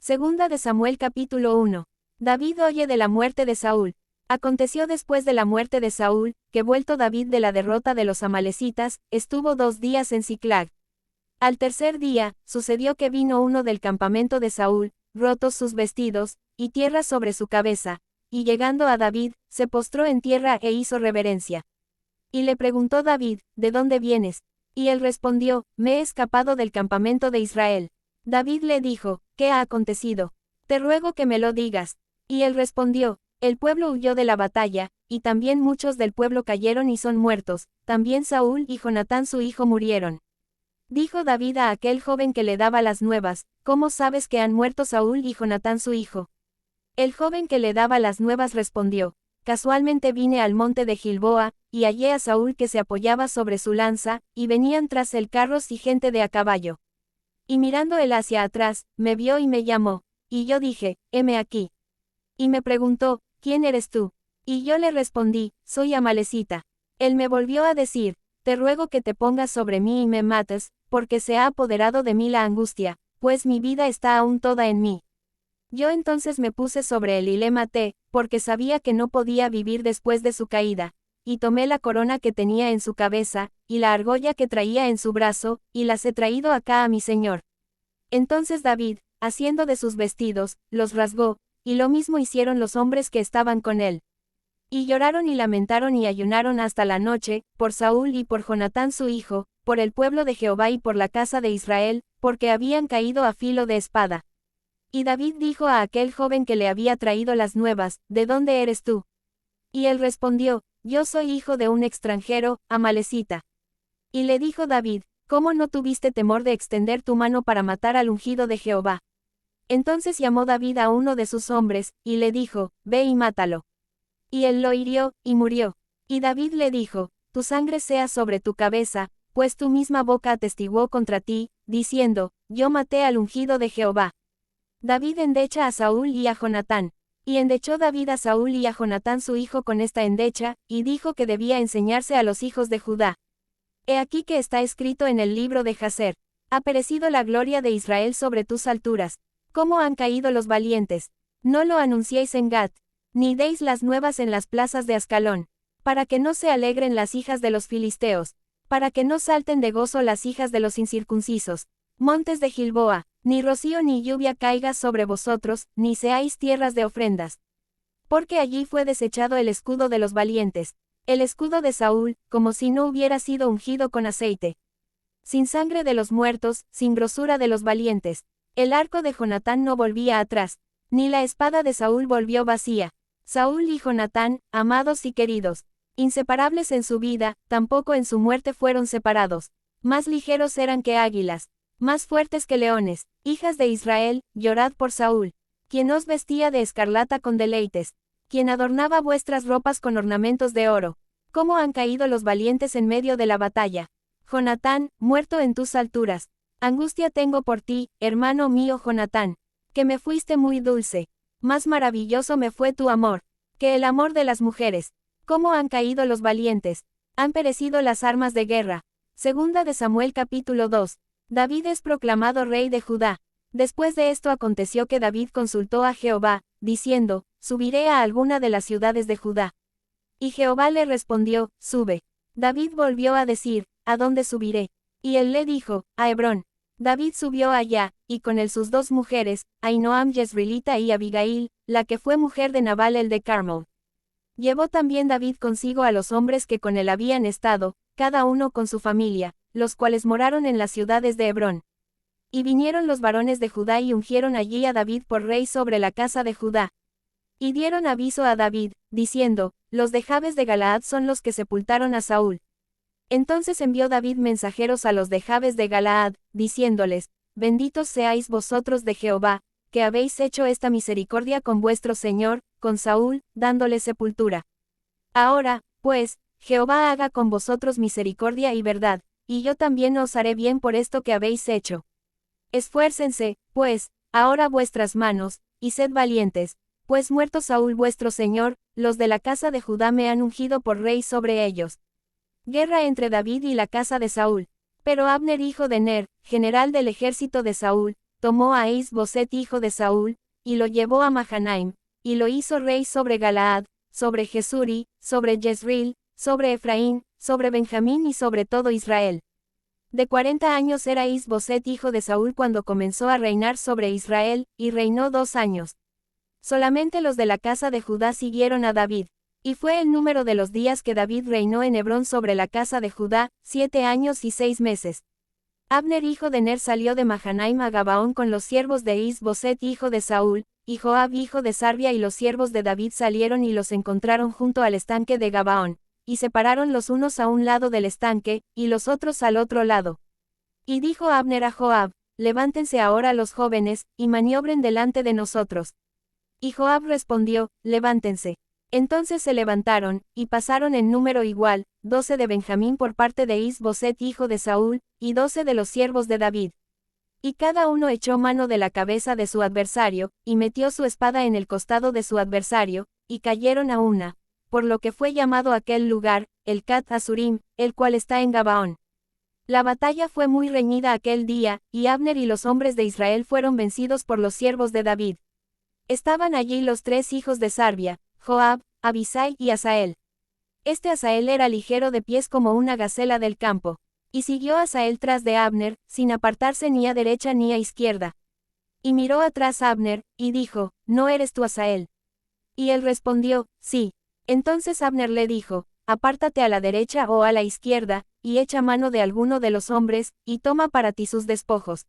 Segunda de Samuel capítulo 1. David oye de la muerte de Saúl. Aconteció después de la muerte de Saúl, que vuelto David de la derrota de los amalecitas, estuvo 2 días en Siclag. Al tercer día, sucedió que vino uno del campamento de Saúl, rotos sus vestidos, y tierra sobre su cabeza, y llegando a David, se postró en tierra e hizo reverencia. Y le preguntó David, ¿de dónde vienes? Y él respondió, me he escapado del campamento de Israel. David le dijo, ¿qué ha acontecido? Te ruego que me lo digas. Y él respondió, el pueblo huyó de la batalla, y también muchos del pueblo cayeron y son muertos, también Saúl y Jonatán su hijo murieron. Dijo David a aquel joven que le daba las nuevas, ¿cómo sabes que han muerto Saúl y Jonatán su hijo? El joven que le daba las nuevas respondió, casualmente vine al monte de Gilboa, y hallé a Saúl que se apoyaba sobre su lanza, y venían tras él carros y gente de a caballo. Y mirando él hacia atrás, me vio y me llamó, y yo dije, heme aquí. Y me preguntó, ¿quién eres tú? Y yo le respondí, soy amalecita. Él me volvió a decir, te ruego que te pongas sobre mí y me mates, porque se ha apoderado de mí la angustia, pues mi vida está aún toda en mí. Yo entonces me puse sobre él y le maté, porque sabía que no podía vivir después de su caída, y tomé la corona que tenía en su cabeza, y la argolla que traía en su brazo, y las he traído acá a mi señor. Entonces David, haciendo de sus vestidos, los rasgó, y lo mismo hicieron los hombres que estaban con él. Y lloraron y lamentaron y ayunaron hasta la noche, por Saúl y por Jonatán su hijo, por el pueblo de Jehová y por la casa de Israel, porque habían caído a filo de espada. Y David dijo a aquel joven que le había traído las nuevas, ¿de dónde eres tú? Y él respondió, yo soy hijo de un extranjero, amalecita. Y le dijo David, ¿cómo no tuviste temor de extender tu mano para matar al ungido de Jehová? Entonces llamó David a uno de sus hombres, y le dijo, ve y mátalo. Y él lo hirió, y murió. Y David le dijo, tu sangre sea sobre tu cabeza, pues tu misma boca atestiguó contra ti, diciendo, yo maté al ungido de Jehová. David endecha a Saúl y a Jonatán. Y endechó David a Saúl y a Jonatán su hijo con esta endecha, y dijo que debía enseñarse a los hijos de Judá. He aquí que está escrito en el libro de Jaser. Ha perecido la gloria de Israel sobre tus alturas. ¿Cómo han caído los valientes? No lo anunciéis en Gat, ni deis las nuevas en las plazas de Ascalón, para que no se alegren las hijas de los filisteos, para que no salten de gozo las hijas de los incircuncisos. Montes de Gilboa, ni rocío ni lluvia caiga sobre vosotros, ni seáis tierras de ofrendas. Porque allí fue desechado el escudo de los valientes, el escudo de Saúl, como si no hubiera sido ungido con aceite. Sin sangre de los muertos, sin grosura de los valientes. El arco de Jonatán no volvía atrás, ni la espada de Saúl volvió vacía. Saúl y Jonatán, amados y queridos, inseparables en su vida, tampoco en su muerte fueron separados. Más ligeros eran que águilas, más fuertes que leones. Hijas de Israel, llorad por Saúl, quien os vestía de escarlata con deleites, quien adornaba vuestras ropas con ornamentos de oro. ¿Cómo han caído los valientes en medio de la batalla? Jonatán, muerto en tus alturas. Angustia tengo por ti, hermano mío Jonatán, que me fuiste muy dulce. Más maravilloso me fue tu amor, que el amor de las mujeres. ¿Cómo han caído los valientes? Han perecido las armas de guerra. Segunda de Samuel capítulo 2. David es proclamado rey de Judá. Después de esto aconteció que David consultó a Jehová, diciendo, subiré a alguna de las ciudades de Judá. Y Jehová le respondió, sube. David volvió a decir, ¿a dónde subiré? Y él le dijo, a Hebrón. David subió allá, y con él sus 2 mujeres, Ahinoam Jezreelita y Abigail, la que fue mujer de Nabal el de Carmel. Llevó también David consigo a los hombres que con él habían estado, cada uno con su familia, los cuales moraron en las ciudades de Hebrón. Y vinieron los varones de Judá y ungieron allí a David por rey sobre la casa de Judá. Y dieron aviso a David, diciendo, los de Jabes de Galaad son los que sepultaron a Saúl. Entonces envió David mensajeros a los de Jabes de Galaad, diciéndoles, benditos seáis vosotros de Jehová, que habéis hecho esta misericordia con vuestro señor, con Saúl, dándole sepultura. Ahora, pues, Jehová haga con vosotros misericordia y verdad, y yo también os haré bien por esto que habéis hecho. Esfuércense, pues, ahora vuestras manos, y sed valientes, pues muerto Saúl vuestro señor, los de la casa de Judá me han ungido por rey sobre ellos. Guerra entre David y la casa de Saúl. Pero Abner hijo de Ner, general del ejército de Saúl, tomó a Is-Boset hijo de Saúl, y lo llevó a Mahanaim, y lo hizo rey sobre Galaad, sobre Jesuri, sobre Jezreel, sobre Efraín, sobre Benjamín y sobre todo Israel. De 40 años era Is-Boset hijo de Saúl cuando comenzó a reinar sobre Israel, y reinó 2 años. Solamente los de la casa de Judá siguieron a David. Y fue el número de los días que David reinó en Hebrón sobre la casa de Judá, 7 años y 6 meses. Abner hijo de Ner salió de Mahanaim a Gabaón con los siervos de Is-Boset hijo de Saúl, y Joab hijo de Sarvia y los siervos de David salieron y los encontraron junto al estanque de Gabaón, y se pararon los unos a un lado del estanque, y los otros al otro lado. Y dijo Abner a Joab: levántense ahora los jóvenes, y maniobren delante de nosotros. Y Joab respondió: levántense. Entonces se levantaron, y pasaron en número igual, 12 de Benjamín por parte de Is-Boset hijo de Saúl, y 12 de los siervos de David. Y cada uno echó mano de la cabeza de su adversario, y metió su espada en el costado de su adversario, y cayeron a una, por lo que fue llamado aquel lugar, el Cat Azurim, el cual está en Gabaón. La batalla fue muy reñida aquel día, y Abner y los hombres de Israel fueron vencidos por los siervos de David. Estaban allí los 3 hijos de Sarvia, Joab, Abisai y Asael. Este Asael era ligero de pies como una gacela del campo. Y siguió Asael tras de Abner, sin apartarse ni a derecha ni a izquierda. Y miró atrás Abner, y dijo: ¿no eres tú Asael? Y él respondió: sí. Entonces Abner le dijo: apártate a la derecha o a la izquierda, y echa mano de alguno de los hombres, y toma para ti sus despojos.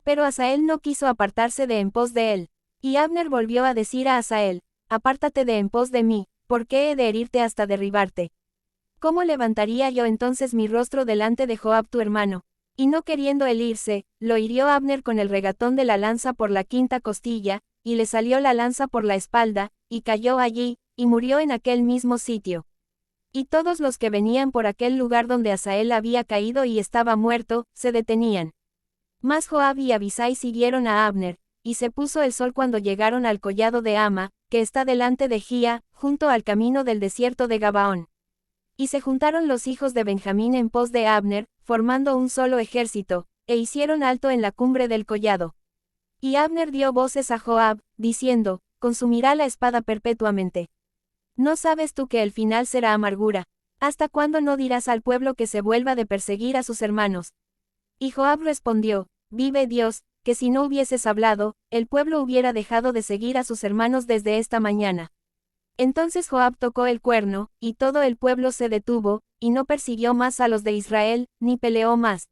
Pero Asael no quiso apartarse de en pos de él. Y Abner volvió a decir a Asael: apártate de en pos de mí, porque he de herirte hasta derribarte. ¿Cómo levantaría yo entonces mi rostro delante de Joab tu hermano? Y no queriendo él irse, lo hirió Abner con el regatón de la lanza por la quinta costilla, y le salió la lanza por la espalda, y cayó allí, y murió en aquel mismo sitio. Y todos los que venían por aquel lugar donde Asael había caído y estaba muerto, se detenían. Mas Joab y Abisai siguieron a Abner, y se puso el sol cuando llegaron al collado de Ama, que está delante de Gía, junto al camino del desierto de Gabaón. Y se juntaron los hijos de Benjamín en pos de Abner, formando un solo ejército, e hicieron alto en la cumbre del collado. Y Abner dio voces a Joab, diciendo: consumirá la espada perpetuamente. ¿No sabes tú que el final será amargura? ¿Hasta cuándo no dirás al pueblo que se vuelva de perseguir a sus hermanos? Y Joab respondió: vive Dios, que si no hubieses hablado, el pueblo hubiera dejado de seguir a sus hermanos desde esta mañana. Entonces Joab tocó el cuerno, y todo el pueblo se detuvo, y no persiguió más a los de Israel, ni peleó más.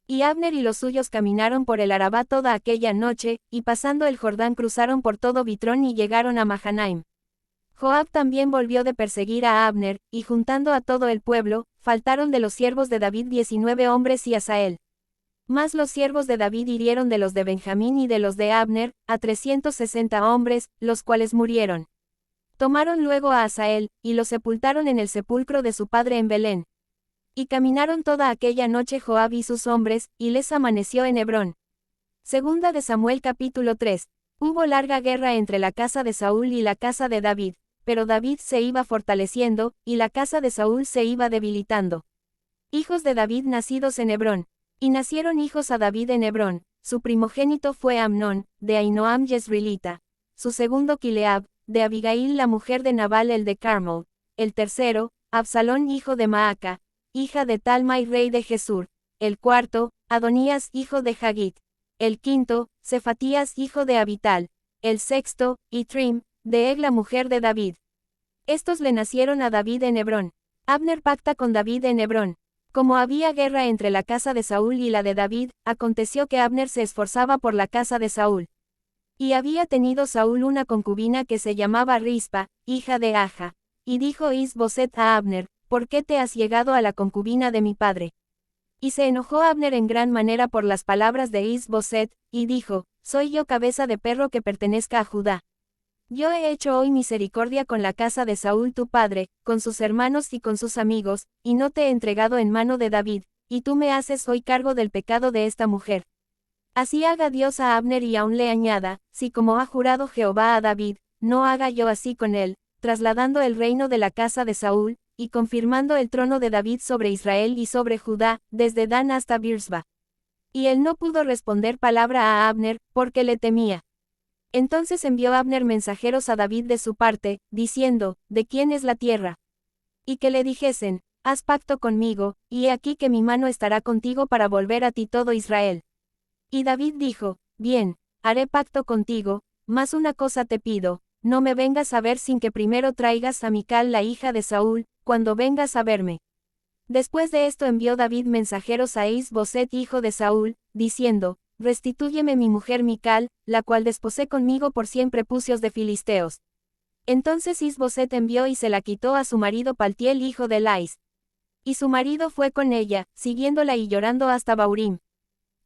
Y Abner y los suyos caminaron por el Arabá toda aquella noche, y pasando el Jordán cruzaron por todo Bitrón y llegaron a Mahanaim. Joab también volvió de perseguir a Abner, y juntando a todo el pueblo, faltaron de los siervos de David 19 hombres y Asael. Mas los siervos de David hirieron de los de Benjamín y de los de Abner, a 360 hombres, los cuales murieron. Tomaron luego a Asael, y lo sepultaron en el sepulcro de su padre en Belén. Y caminaron toda aquella noche Joab y sus hombres, y les amaneció en Hebrón. Segunda de Samuel capítulo 3. Hubo larga guerra entre la casa de Saúl y la casa de David, pero David se iba fortaleciendo, y la casa de Saúl se iba debilitando. Hijos de David nacidos en Hebrón. Y nacieron hijos a David en Hebrón. Su primogénito fue Amnón, de Ahinoam Jezreelita. Su segundo Kileab, de Abigail la mujer de Nabal el de Carmel. El tercero, Absalón hijo de Maaca, hija de Talmai rey de Gesur. El cuarto, Adonías hijo de Hagit. El quinto, Cefatías hijo de Abital. El sexto, Itrim, de Egla mujer de David. Estos le nacieron a David en Hebrón. Abner pacta con David en Hebrón. Como había guerra entre la casa de Saúl y la de David, aconteció que Abner se esforzaba por la casa de Saúl. Y había tenido Saúl una concubina que se llamaba Rispa, hija de Aja. Y dijo Is-Boset a Abner: ¿por qué te has llegado a la concubina de mi padre? Y se enojó Abner en gran manera por las palabras de Is-Boset, y dijo: soy yo cabeza de perro que pertenezca a Judá. Yo he hecho hoy misericordia con la casa de Saúl tu padre, con sus hermanos y con sus amigos, y no te he entregado en mano de David, y tú me haces hoy cargo del pecado de esta mujer. Así haga Dios a Abner y aún le añada, si como ha jurado Jehová a David, no haga yo así con él, trasladando el reino de la casa de Saúl, y confirmando el trono de David sobre Israel y sobre Judá, desde Dan hasta Birsba. Y él no pudo responder palabra a Abner, porque le temía. Entonces envió Abner mensajeros a David de su parte, diciendo, ¿de quién es la tierra? Y que le dijesen, haz pacto conmigo, y he aquí que mi mano estará contigo para volver a ti todo Israel. Y David dijo, bien, haré pacto contigo, mas una cosa te pido, no me vengas a ver sin que primero traigas a Mical la hija de Saúl, cuando vengas a verme. Después de esto envió David mensajeros a Is-Boset hijo de Saúl, diciendo, restitúyeme mi mujer Mical, la cual desposé conmigo por 100 prepucios de filisteos. Entonces Is-Boset envió y se la quitó a su marido Paltiel hijo de Lais. Y su marido fue con ella, siguiéndola y llorando hasta Baurim.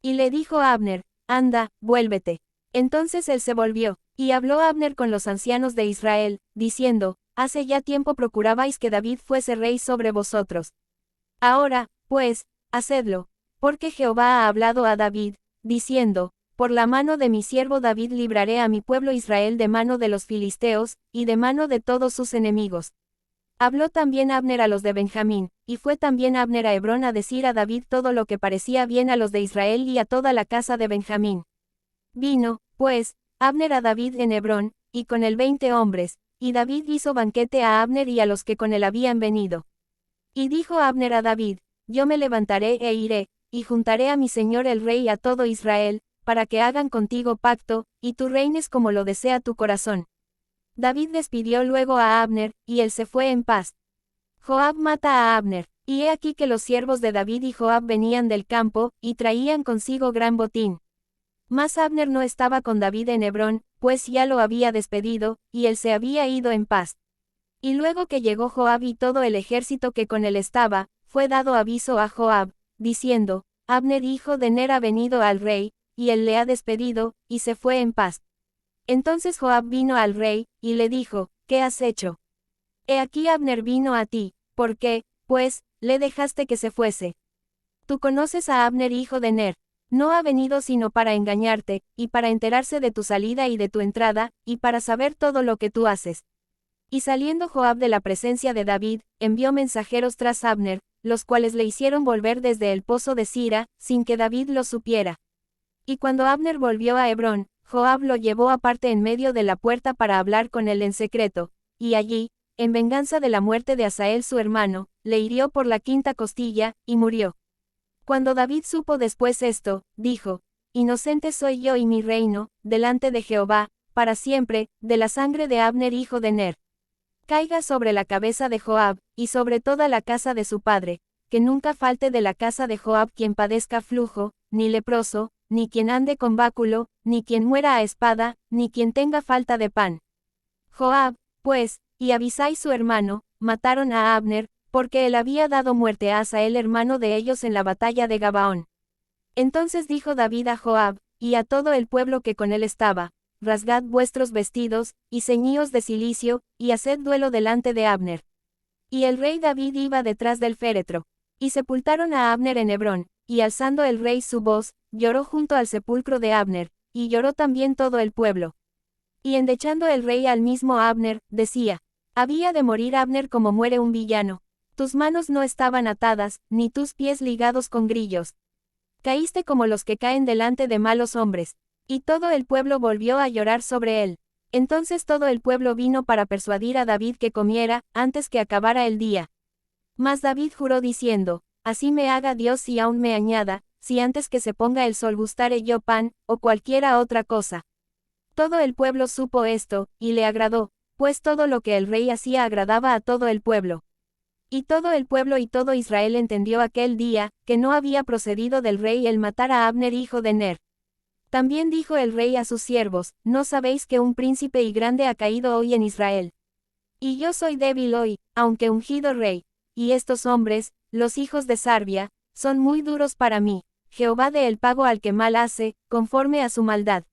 Y le dijo a Abner, anda, vuélvete. Entonces él se volvió, y habló Abner con los ancianos de Israel, diciendo, hace ya tiempo procurabais que David fuese rey sobre vosotros. Ahora, pues, hacedlo, porque Jehová ha hablado a David, diciendo, por la mano de mi siervo David libraré a mi pueblo Israel de mano de los filisteos, y de mano de todos sus enemigos. Habló también Abner a los de Benjamín, y fue también Abner a Hebrón a decir a David todo lo que parecía bien a los de Israel y a toda la casa de Benjamín. Vino, pues, Abner a David en Hebrón, y con él 20 hombres, y David hizo banquete a Abner y a los que con él habían venido. Y dijo Abner a David, yo me levantaré e iré, y juntaré a mi señor el rey y a todo Israel, para que hagan contigo pacto, y tú reines como lo desea tu corazón. David despidió luego a Abner, y él se fue en paz. Joab mata a Abner, y he aquí que los siervos de David y Joab venían del campo, y traían consigo gran botín. Mas Abner no estaba con David en Hebrón, pues ya lo había despedido, y él se había ido en paz. Y luego que llegó Joab y todo el ejército que con él estaba, fue dado aviso a Joab, diciendo, Abner hijo de Ner ha venido al rey, y él le ha despedido, y se fue en paz. Entonces Joab vino al rey, y le dijo, ¿qué has hecho? He aquí Abner vino a ti, ¿por qué, pues, le dejaste que se fuese? Tú conoces a Abner hijo de Ner. No ha venido sino para engañarte, y para enterarse de tu salida y de tu entrada, y para saber todo lo que tú haces. Y saliendo Joab de la presencia de David, envió mensajeros tras Abner, los cuales le hicieron volver desde el pozo de Sira, sin que David lo supiera. Y cuando Abner volvió a Hebrón, Joab lo llevó aparte en medio de la puerta para hablar con él en secreto, y allí, en venganza de la muerte de Asael su hermano, le hirió por la quinta costilla, y murió. Cuando David supo después esto, dijo, inocente soy yo y mi reino, delante de Jehová, para siempre, de la sangre de Abner hijo de Ner. Caiga sobre la cabeza de Joab, y sobre toda la casa de su padre, que nunca falte de la casa de Joab quien padezca flujo, ni leproso, ni quien ande con báculo, ni quien muera a espada, ni quien tenga falta de pan. Joab, pues, y Abisai su hermano, mataron a Abner, porque él había dado muerte a Asael hermano de ellos en la batalla de Gabaón. Entonces dijo David a Joab, y a todo el pueblo que con él estaba, rasgad vuestros vestidos, y ceñíos de cilicio, y haced duelo delante de Abner. Y el rey David iba detrás del féretro. Y sepultaron a Abner en Hebrón, y alzando el rey su voz, lloró junto al sepulcro de Abner, y lloró también todo el pueblo. Y endechando el rey al mismo Abner, decía, había de morir Abner como muere un villano. Tus manos no estaban atadas, ni tus pies ligados con grillos. Caíste como los que caen delante de malos hombres. Y todo el pueblo volvió a llorar sobre él. Entonces todo el pueblo vino para persuadir a David que comiera, antes que acabara el día. Mas David juró diciendo, así me haga Dios y aún me añada, si antes que se ponga el sol gustare yo pan, o cualquiera otra cosa. Todo el pueblo supo esto, y le agradó, pues todo lo que el rey hacía agradaba a todo el pueblo. Y todo el pueblo y todo Israel entendió aquel día, que no había procedido del rey el matar a Abner hijo de Ner. También dijo el rey a sus siervos, ¿no sabéis que un príncipe y grande ha caído hoy en Israel? Y yo soy débil hoy, aunque ungido rey, y estos hombres, los hijos de Sarbia, son muy duros para mí. Jehová dé el pago al que mal hace, conforme a su maldad.